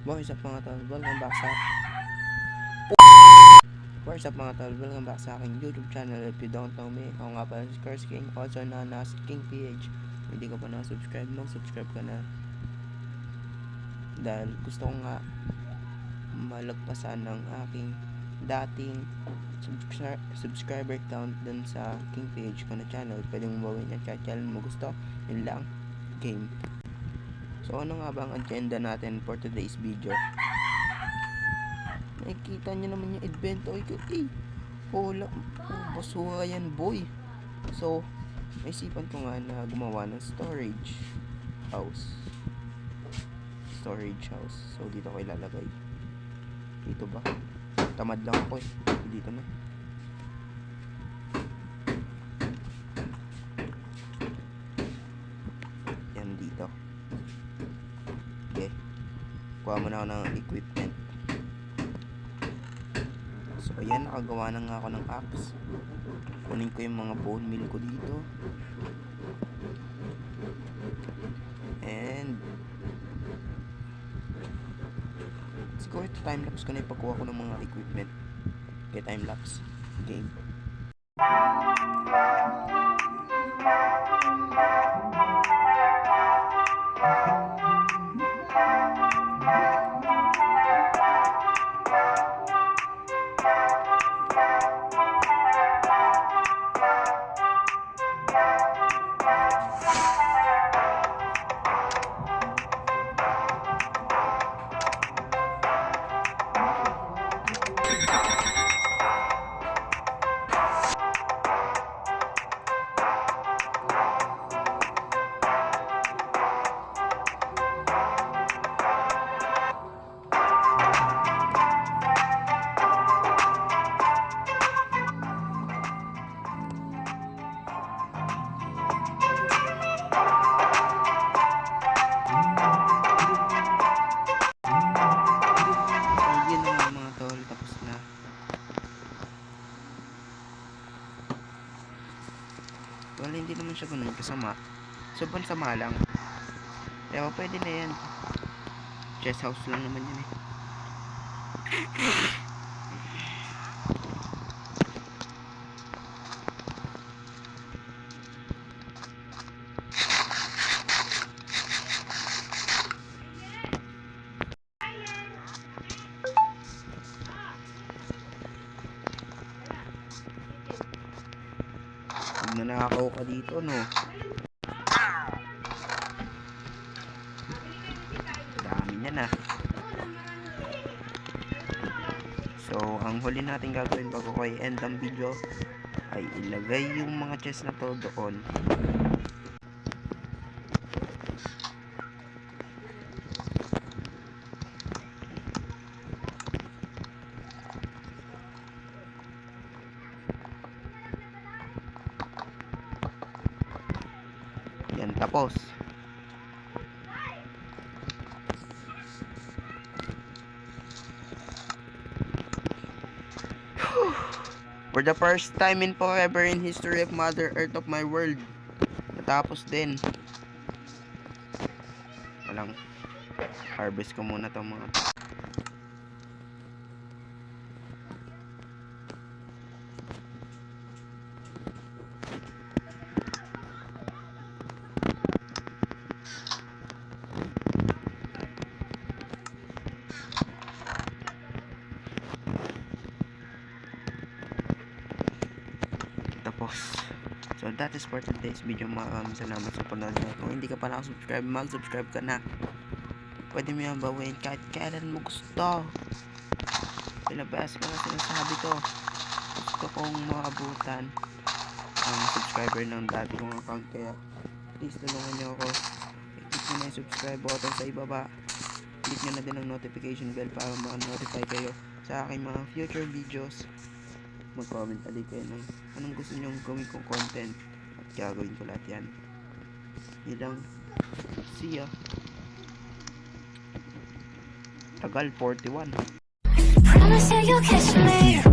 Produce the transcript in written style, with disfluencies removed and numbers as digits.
What's up mga tol? Welcome back sa What's up mga tol? Welcome back sa aking YouTube channel. If you don't know me, ako nga pala si Curse King, also known as King PH. Hindi ka pa na-subscribe, mag-subscribe ka na. Dahil gusto ko nga malagpasan ng aking dating subscriber count dun sa King PH ko na channel. Pwede mo bawin at kahit channel mo gusto. Yun lang, game. So ano nga ba ang agenda natin for today's video? Nakikita nyo naman yung invento ko wala, basura yan boy. So naisipan ko nga na gumawa ng storage house. So dito ko ilalagay. Dito ba? Tamad lang ako eh. Dito na. Yan dito. Okay. Kuha muna ako ng equipment. So ayan, nakagawa na nga ako ng axe. Kunin ko yung mga bone meal ko dito. And siguro ito time-lapse ko na ipagkuha ko ng mga equipment. Okay, time-lapse. Game. Wala, hindi naman siya ganun kasama. Sobrang sama lang. Pero pwede na yan. Chest house lang naman yun eh. Nanakaw ka dito, no? Dami niya na. So, ang huli natin gagawin bago ko i-end ang video ay ilagay yung mga chest na to doon. Yan, tapos for the first time in forever in history of Mother Earth of my world, natapos din. Walang harvest ko muna to mga tapos. So that is for today's video. Salamat sa panonood nyo. Kung hindi ka pa nakasubscribe, mag-subscribe ka na. Pwede mo yan bawin kahit kailan mo gusto. Pinabas ko na sinasabi ko. Gusto kong maabutan ang subscriber ng dati kong account. Kaya please tulungan nyo ako. I-click nyo na yung subscribe button sa ibaba. Click nyo na din ang notification bell para ma-notify kayo sa aking mga future videos. Mag-comment ulit kayo ng anong gusto nyong gawin kong content at gagawin ko lahat yan. Yun lang. See ya. Tagal 41. Promise you catch me.